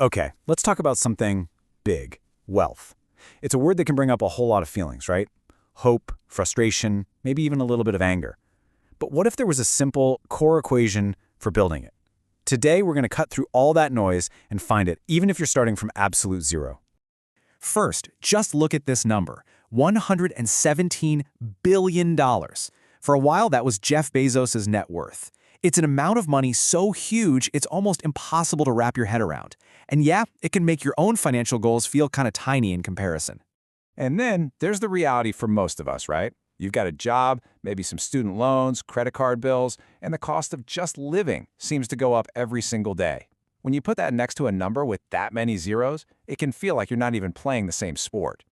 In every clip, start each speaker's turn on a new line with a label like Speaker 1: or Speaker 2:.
Speaker 1: Okay, let's talk about something big, wealth. It's a word that can bring up a whole lot of feelings, right? Hope, frustration, maybe even a little bit of anger. But what if there was a simple core equation for building it? Today, we're going to cut through all that noise and find it, even if you're starting from absolute zero.
Speaker 2: First, just look at this number, $117 billion. For a while, that was Jeff Bezos' net worth. It's an amount of money so huge, it's almost impossible to wrap your head around. And yeah, it can make your own financial goals feel kind of tiny in comparison.
Speaker 3: And then there's the reality for most of us, right? You've got a job, maybe some student loans, credit card bills, and the cost of just living seems to go up every single day. When you put that next to a number with that many zeros, it can feel like you're not even playing the same sport.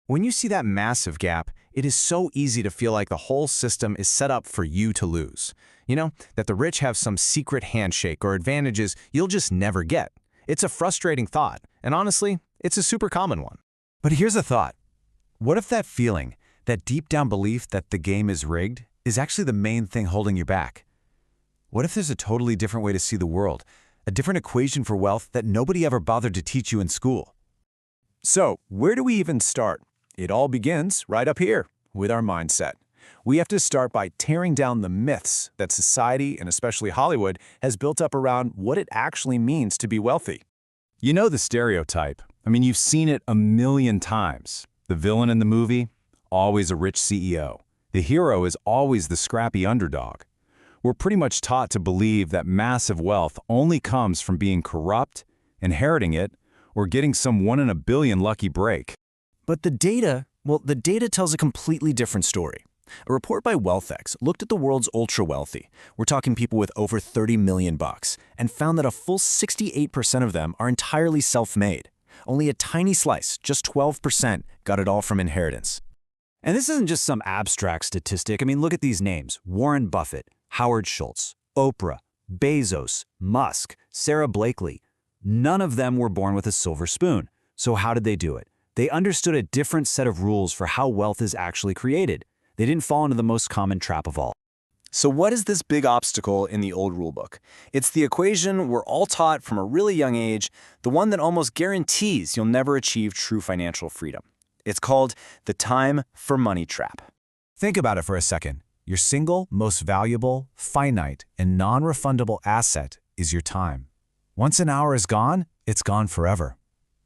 Speaker 2: When you see that massive gap, it is so easy to feel like the whole system is set up for you to lose. You know, that the rich have some secret handshake or advantages you'll just never get. It's a frustrating thought, and honestly, it's a super common one.
Speaker 1: But here's a thought. What if that feeling, that deep down belief that the game is rigged, is actually the main thing holding you back? What if there's a totally different way to see the world, a different equation for wealth that nobody ever bothered to teach you in school?
Speaker 3: So, where do we even start? It all begins right up here, with our mindset. We have to start by tearing down the myths that society, and especially Hollywood, has built up around what it actually means to be wealthy.
Speaker 1: You know the stereotype. I mean, you've seen it a million times. The villain in the movie, always a rich CEO. The hero is always the scrappy underdog. We're pretty much taught to believe that massive wealth only comes from being corrupt, inheriting it, or getting some 1 in a billion lucky break.
Speaker 2: But the data tells a completely different story. A report by WealthX looked at the world's ultra-wealthy, we're talking people with over 30 million bucks, and found that a full 68% of them are entirely self-made. Only a tiny slice, just 12%, got it all from inheritance.
Speaker 1: And this isn't just some abstract statistic. I mean, look at these names. Warren Buffett, Howard Schultz, Oprah, Bezos, Musk, Sarah Blakely. None of them were born with a silver spoon. So how did they do it? They understood a different set of rules for how wealth is actually created. They didn't fall into the most common trap of all.
Speaker 4: So what is this big obstacle in the old rulebook? It's the equation we're all taught from a really young age, the one that almost guarantees you'll never achieve true financial freedom. It's called the time for money trap.
Speaker 2: Think about it for a second. Your single, most valuable, finite, and non-refundable asset is your time. Once an hour is gone, it's gone forever.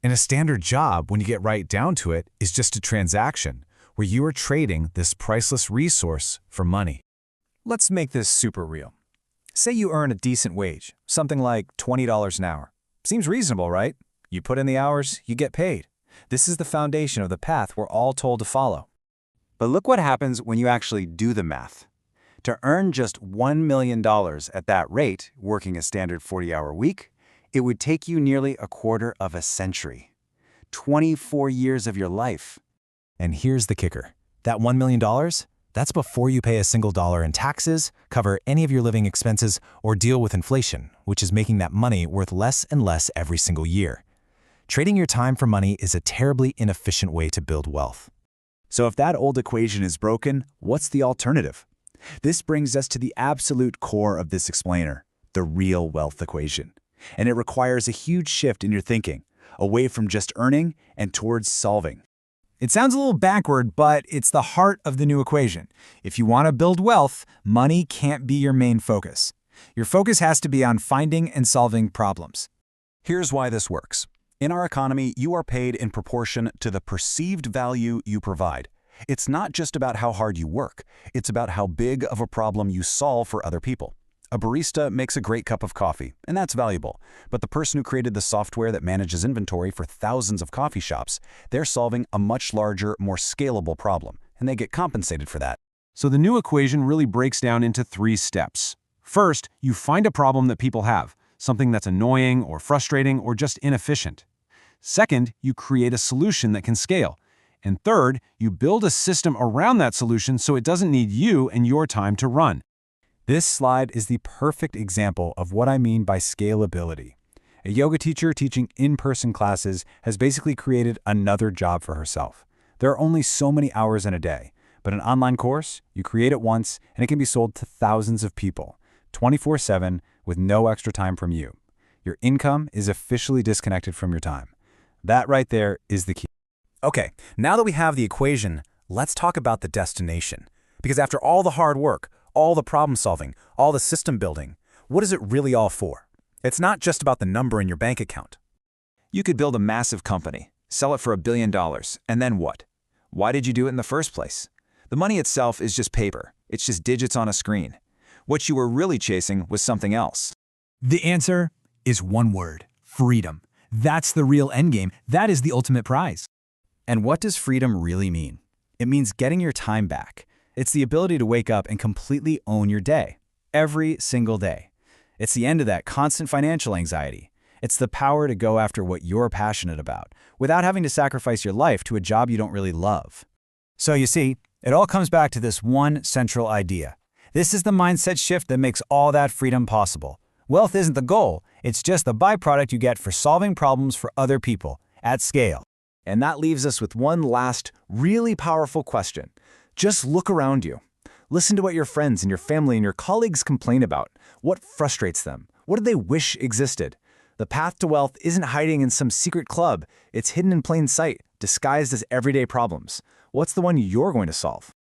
Speaker 2: And a standard job, when you get right down to it, is just a transaction where you are trading this priceless resource for money.
Speaker 1: Let's make this super real. Say you earn a decent wage, something like $20 an hour. Seems reasonable, right? You put in the hours, you get paid. This is the foundation of the path we're all told to follow. But look what happens when you actually do the math. To earn just $1 million at that rate, working a standard 40-hour week, it would take you nearly a quarter of a century. 24 years of your life.
Speaker 2: And here's the kicker. That $1 million, that's before you pay a single dollar in taxes, cover any of your living expenses, or deal with inflation, which is making that money worth less and less every single year. Trading your time for money is a terribly inefficient way to build wealth.
Speaker 1: So if that old equation is broken, what's the alternative? This brings us to the absolute core of this explainer, the real wealth equation. And it requires a huge shift in your thinking, away from just earning and towards solving.
Speaker 5: It sounds a little backward, but it's the heart of the new equation. If you want to build wealth, money can't be your main focus. Your focus has to be on finding and solving problems.
Speaker 6: Here's why this works. In our economy, you are paid in proportion to the perceived value you provide. It's not just about how hard you work. It's about how big of a problem you solve for other people. A barista makes a great cup of coffee, and that's valuable. But the person who created the software that manages inventory for thousands of coffee shops, they're solving a much larger, more scalable problem, and they get compensated for that.
Speaker 3: So the new equation really breaks down into 3 steps. First, you find a problem that people have, something that's annoying or frustrating or just inefficient. Second, you create a solution that can scale. And third, you build a system around that solution so it doesn't need you and your time to run.
Speaker 1: This slide is the perfect example of what I mean by scalability. A yoga teacher teaching in-person classes has basically created another job for herself. There are only so many hours in a day, but an online course, you create it once and it can be sold to thousands of people, 24/7 with no extra time from you. Your income is officially disconnected from your time. That right there is the key.
Speaker 2: Okay, now that we have the equation, let's talk about the destination. Because after all the hard work, all the problem solving, all the system building, what is it really all for? It's not just about the number in your bank account.
Speaker 1: You could build a massive company, sell it for $1 billion, and then what? Why did you do it in the first place? The money itself is just paper. It's just digits on a screen. What you were really chasing was something else.
Speaker 5: The answer is one word: freedom. That's the real endgame. That is the ultimate prize.
Speaker 2: And what does freedom really mean? It means getting your time back. It's the ability to wake up and completely own your day, every single day. It's the end of that constant financial anxiety. It's the power to go after what you're passionate about, without having to sacrifice your life to a job you don't really love. So you see, it all comes back to this one central idea. This is the mindset shift that makes all that freedom possible. Wealth isn't the goal, it's just the byproduct you get for solving problems for other people, at scale.
Speaker 1: And that leaves us with one last, really powerful question. Just look around you. Listen to what your friends and your family and your colleagues complain about. What frustrates them? What do they wish existed? The path to wealth isn't hiding in some secret club. It's hidden in plain sight, disguised as everyday problems. What's the one you're going to solve?